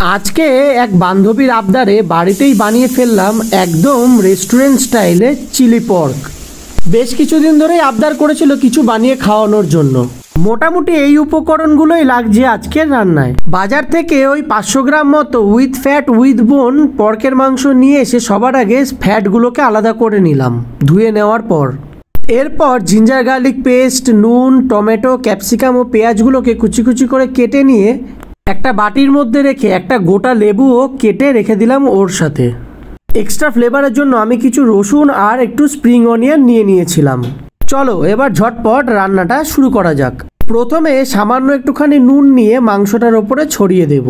আজকে এক বান্ধবীর আবদারে বাড়িতেই বানিয়ে ফেললাম একদম রেস্টুরেন্ট স্টাইলে চিলি পর্ক। বেশ কিছুদিন ধরেই আবদার করেছিল কিছু বানিয়ে খাওয়ানোর জন্য। মোটামুটি এই উপকরণগুলোই লাগছে আজকের রান্নায়। বাজার থেকে ওই 500 গ্রাম মতো উইথ ফ্যাট উইথ বোন পর্কের মাংস নিয়ে এসে সবার আগে ফ্যাটগুলোকে আলাদা করে নিলাম ধুয়ে নেওয়ার পর। এরপর জিঞ্জার গার্লিক পেস্ট, নুন, টমেটো, ক্যাপসিকাম ও পেঁয়াজগুলোকে কুচি কুচি করে কেটে নিয়ে একটা বাটির মধ্যে রেখে একটা গোটা লেবুও কেটে রেখে দিলাম ওর সাথে। এক্সট্রা ফ্লেভারের জন্য আমি কিছু রসুন আর একটু স্প্রিং অনিয়ন নিয়ে নিয়েছিলাম। চলো এবার ঝটপট রান্নাটা শুরু করা যাক। প্রথমে সামান্য একটুখানি নুন নিয়ে মাংসটার ওপরে ছড়িয়ে দেব।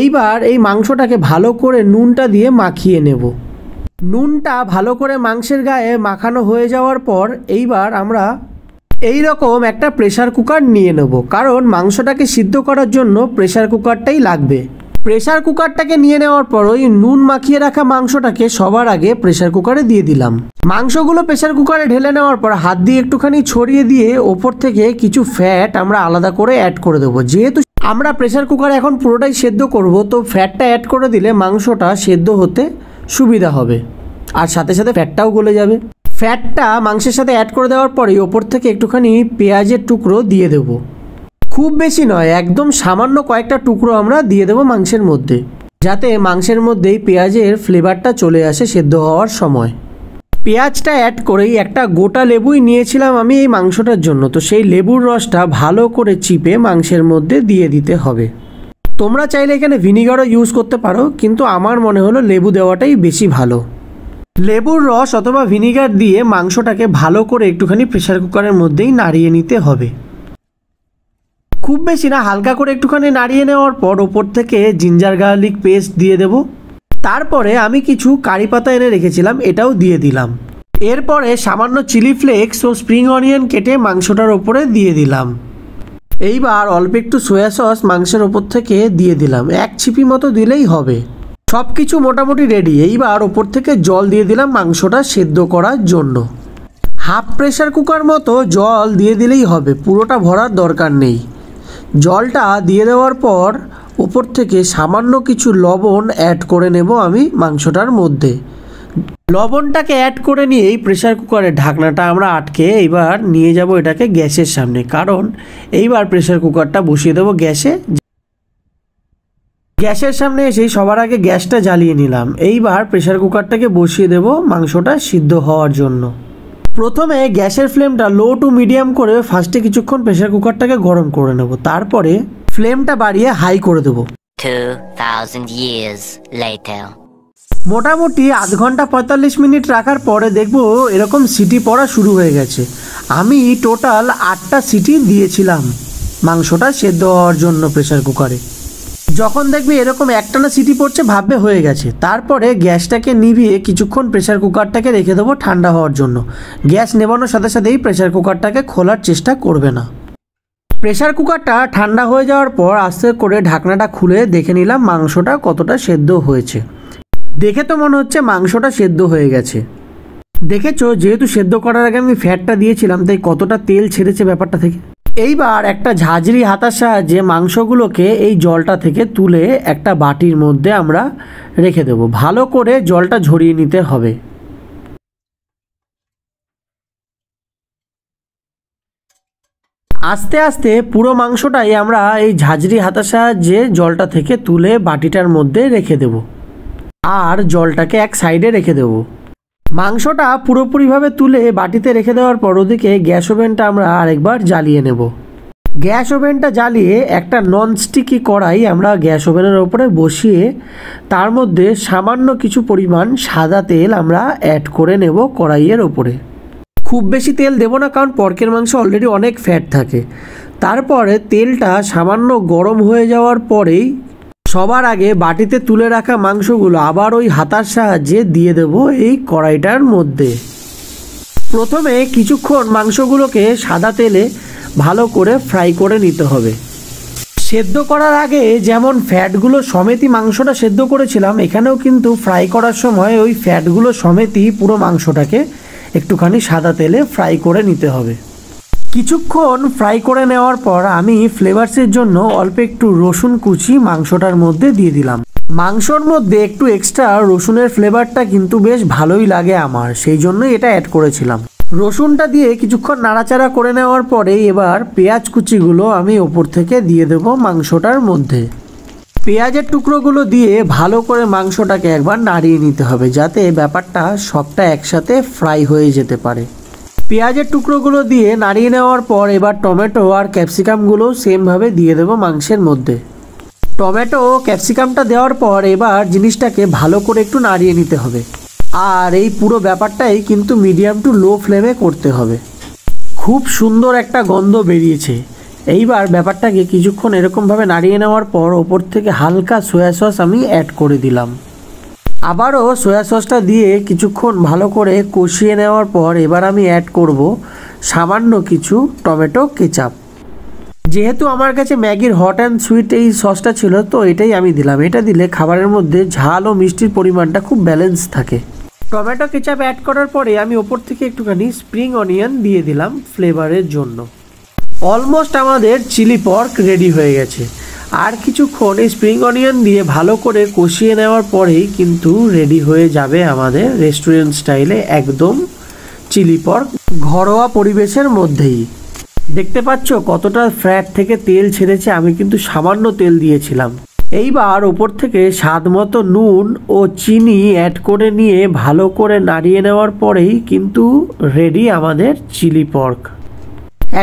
এইবার এই মাংসটাকে ভালো করে নুনটা দিয়ে মাখিয়ে নেব। নুনটা ভালো করে মাংসের গায়ে মাখানো হয়ে যাওয়ার পর এইবার আমরা এই রকম একটা প্রেসার কুকার নিয়ে নেব, কারণ মাংসটাকে সিদ্ধ করার জন্য প্রেসার কুকারটাই লাগবে। প্রেসার কুকারটাকে নিয়ে নেওয়ার পর ওই নুন মাখিয়ে রাখা মাংসটাকে সবার আগে প্রেসার কুকারে দিয়ে দিলাম। মাংসগুলো প্রেসার কুকারে ঢেলে নেওয়ার পর হাত দিয়ে একটুখানি ছড়িয়ে দিয়ে ওপর থেকে কিছু ফ্যাট আমরা আলাদা করে অ্যাড করে দেবো। যেহেতু আমরা প্রেসার কুকারে এখন পুরোটাই সেদ্ধ করব, তো ফ্যাটটা অ্যাড করে দিলে মাংসটা সেদ্ধ হতে সুবিধা হবে আর সাথে সাথে ফ্যাটটাও গলে যাবে। ফ্যাটটা মাংসের সাথে অ্যাড করে দেওয়ার পরেই ওপর থেকে একটুখানি পেঁয়াজের টুকরো দিয়ে দেবো। খুব বেশি নয়, একদম সামান্য কয়েকটা টুকরো আমরা দিয়ে দেবো মাংসের মধ্যে, যাতে মাংসের মধ্যেই পেঁয়াজের ফ্লেভারটা চলে আসে সেদ্ধ হওয়ার সময়। পেঁয়াজটা অ্যাড করেই একটা গোটা লেবুই নিয়েছিলাম আমি এই মাংসটার জন্য, তো সেই লেবুর রসটা ভালো করে চিপে মাংসের মধ্যে দিয়ে দিতে হবে। তোমরা চাইলে এখানে ভিনিগারও ইউজ করতে পারো, কিন্তু আমার মনে হলো লেবু দেওয়াটাই বেশি ভালো। লেবুর রস অথবা ভিনিগার দিয়ে মাংসটাকে ভালো করে একটুখানি প্রেসার কুকারের মধ্যেই নাড়িয়ে নিতে হবে। খুব বেশি না, হালকা করে একটুখানি নাড়িয়ে নেওয়ার পর ওপর থেকে জিঞ্জার গার্লিক পেস্ট দিয়ে দেব। তারপরে আমি কিছু কারি পাতা এনে রেখেছিলাম, এটাও দিয়ে দিলাম। এরপরে সামান্য চিলি ফ্লেক্স ও স্প্রিং অনিয়ন কেটে মাংসটার ওপরে দিয়ে দিলাম। এইবার অল্প একটু সয়া সস মাংসের ওপর থেকে দিয়ে দিলাম, এক ছিপি মতো দিলেই হবে। সব কিছু মোটামুটি রেডি। এইবার ওপর থেকে জল দিয়ে দিলাম মাংসটা সেদ্ধ করার জন্য। হাফ প্রেসার কুকার মতো জল দিয়ে দিলেই হবে, পুরোটা ভরার দরকার নেই। জলটা দিয়ে দেওয়ার পর ওপর থেকে সামান্য কিছু লবণ অ্যাড করে নেব আমি মাংসটার মধ্যে। লবণটাকে অ্যাড করে নিয়েই প্রেসার কুকারের ঢাকনাটা আমরা আটকে এইবার নিয়ে যাব এটাকে গ্যাসের সামনে, কারণ এইবার প্রেসার কুকারটা বসিয়ে দেবো গ্যাসে। গ্যাসের সামনে এসেই সবার আগে গ্যাসটা জ্বালিয়ে নিলাম। এইবার প্রেসার কুকারটাকে বসিয়ে দেব মাংসটা সিদ্ধ হওয়ার জন্য। প্রথমে গ্যাসের ফ্লেমটা লো টু মিডিয়াম করে ফার্স্টে কিছুক্ষণ প্রেসার কুকারটাকে গরম করে নেব, তারপরে ফ্লেমটা বাড়িয়ে হাই করে দেব। 2000 years later. মোটামুটি আধ ঘন্টা 45 মিনিট রাখার পরে দেখবো এরকম সিটি পড়া শুরু হয়ে গেছে। আমি টোটাল 8টা সিটি দিয়েছিলাম মাংসটা সেদ্ধ হওয়ার জন্য প্রেসার কুকারে। যখন দেখবি এরকম একটানা সিটি পড়ছে ভাববে হয়ে গেছে। তারপরে গ্যাসটাকে নিভিয়ে কিছুক্ষণ প্রেসার কুকারটাকে রেখে দেবো ঠান্ডা হওয়ার জন্য। গ্যাস নেভানোর সাথে সাথেই প্রেসার কুকারটাকে খোলার চেষ্টা করবে না। প্রেসার কুকারটা ঠান্ডা হয়ে যাওয়ার পর আস্তে করে ঢাকনাটা খুলে দেখে নিলাম মাংসটা কতটা সেদ্ধ হয়েছে। দেখে তো মনে হচ্ছে মাংসটা সেদ্ধ হয়ে গেছে। দেখেছো, যেহেতু সেদ্ধ করার আগে আমি ফ্যাটটা দিয়েছিলাম তাই কতটা তেল ছেড়েছে ব্যাপারটা থেকে। এইবার একটা ঝাঁঝরি হাতার সাহায্যে মাংসগুলোকে এই জলটা থেকে তুলে একটা বাটির মধ্যে আমরা রেখে দেব। ভালো করে জলটা ঝরিয়ে নিতে হবে। আস্তে আস্তে পুরো মাংসটাই আমরা এই ঝাঁঝরি হাতার সাহায্যে জলটা থেকে তুলে বাটিটার মধ্যে রেখে দেব আর জলটাকে এক সাইডে রেখে দেব। মাংসটা পুরোপুরিভাবে তুলে বাটিতে রেখে দেওয়ার পর ওদিকে গ্যাস ওভেনটা আমরা আরেকবার জ্বালিয়ে নেব। গ্যাস ওভেনটা জ্বালিয়ে একটা ননস্টিকি কড়াই আমরা গ্যাস ওভেনের ওপরে বসিয়ে তার মধ্যে সামান্য কিছু পরিমাণ সাদা তেল আমরা অ্যাড করে নেব কড়াইয়ের ওপরে। খুব বেশি তেল দেব না, কারণ পর্কের মাংস অলরেডি অনেক ফ্যাট থাকে। তারপরে তেলটা সামান্য গরম হয়ে যাওয়ার পরেই সবার আগে বাটিতে তুলে রাখা মাংসগুলো আবার ওই হাতার সাহায্যে দিয়ে দেব এই কড়াইটার মধ্যে। প্রথমে কিছুক্ষণ মাংসগুলোকে সাদা তেলে ভালো করে ফ্রাই করে নিতে হবে। সেদ্ধ করার আগে যেমন ফ্যাটগুলো সমেতই মাংসটা সেদ্ধ করেছিলাম, এখানেও কিন্তু ফ্রাই করার সময় ওই ফ্যাটগুলো সমেতই পুরো মাংসটাকে একটুখানি সাদা তেলে ফ্রাই করে নিতে হবে। কিছুক্ষণ ফ্রাই করে নেওয়ার পর আমি ফ্লেভারসের জন্য অল্প একটু রসুন কুচি মাংসটার মধ্যে দিয়ে দিলাম। মাংসর মধ্যে একটু এক্সট্রা রসুনের ফ্লেভারটা কিন্তু বেশ ভালোই লাগে আমার, সেই জন্যই এটা অ্যাড করেছিলাম। রসুনটা দিয়ে কিছুক্ষণ নাড়াচাড়া করে নেওয়ার পরে এবার পেঁয়াজ কুচিগুলো আমি ওপর থেকে দিয়ে দেব মাংসটার মধ্যে। পেঁয়াজের টুকরোগুলো দিয়ে ভালো করে মাংসটাকে একবার নাড়িয়ে নিতে হবে, যাতে ব্যাপারটা সবটা একসাথে ফ্রাই হয়ে যেতে পারে। পেঁয়াজের টুকরোগুলো দিয়ে নাড়িয়ে নেওয়ার পর এবার টমেটো আর ক্যাপসিকামগুলো সেমভাবে দিয়ে দেবো মাংসের মধ্যে। টমেটো ও ক্যাপসিকামটা দেওয়ার পর এবার জিনিসটাকে ভালো করে একটু নাড়িয়ে নিতে হবে, আর এই পুরো ব্যাপারটাই কিন্তু মিডিয়াম টু লো ফ্লেমে করতে হবে। খুব সুন্দর একটা গন্ধ বেরিয়েছে। এইবার ব্যাপারটাকে কিছুক্ষণ এরকমভাবে নাড়িয়ে নেওয়ার পর ওপর থেকে হালকা সয়া সস আমি অ্যাড করে দিলাম। আবারও সয়া সসটা দিয়ে কিছুক্ষণ ভালো করে কষিয়ে নেওয়ার পর এবার আমি অ্যাড করব সামান্য কিছু টমেটো কেচাপ। যেহেতু আমার কাছে ম্যাগির হট অ্যান্ড সুইট এই সসটা ছিল, তো এটাই আমি দিলাম। এটা দিলে খাবারের মধ্যে ঝাল ও মিষ্টির পরিমাণটা খুব ব্যালেন্স থাকে। টমেটো কেচাপ অ্যাড করার পরে আমি ওপর থেকে একটুখানি স্প্রিং অনিয়ন দিয়ে দিলাম ফ্লেভারের জন্য। অলমোস্ট আমাদের চিলি পর্ক রেডি হয়ে গেছে। আর কিছুক্ষণ এই স্প্রিং অনিয়ন দিয়ে ভালো করে কষিয়ে নেওয়ার পরেই কিন্তু রেডি হয়ে যাবে আমাদের রেস্টুরেন্ট স্টাইলে একদম চিলি পর্ক, ঘরোয়া পরিবেশের মধ্যেই। দেখতে পাচ্ছ কতটা ফ্যাট থেকে তেল ছেড়েছে, আমি কিন্তু সামান্য তেল দিয়েছিলাম। এইবার ওপর থেকে স্বাদ মতো নুন ও চিনি অ্যাড করে নিয়ে ভালো করে নাড়িয়ে নেওয়ার পরেই কিন্তু রেডি আমাদের চিলি পর্ক।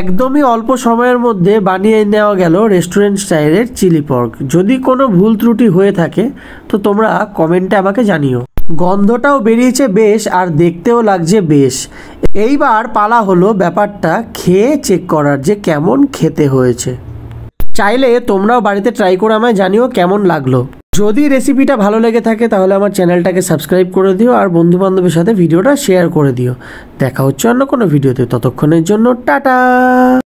একদমই অল্প সময়ের মধ্যে বানিয়ে নেওয়া গেল রেস্টুরেন্ট স্টাইলের চিলি পর্ক। যদি কোনো ভুল ত্রুটি হয়ে থাকে তো তোমরা কমেন্টে আমাকে জানিও। গন্ধটাও বেরিয়েছে বেশ, আর দেখতেও লাগছে বেশ। এইবার পালা হলো ব্যাপারটা খেয়ে চেক করার যে কেমন খেতে হয়েছে। চাইলে তোমরাও বাড়িতে ট্রাই করে আমায় জানিও কেমন লাগলো। যদি রেসিপিটা ভালো লেগে থাকে তাহলে আমার চ্যানেলটাকে সাবস্ক্রাইব করে দিও, আর বন্ধুবান্ধবের সাথে ভিডিওটা শেয়ার করে দিও। দেখা হচ্ছে অন্য কোনো ভিডিওতে, ততক্ষণের জন্য টাটা।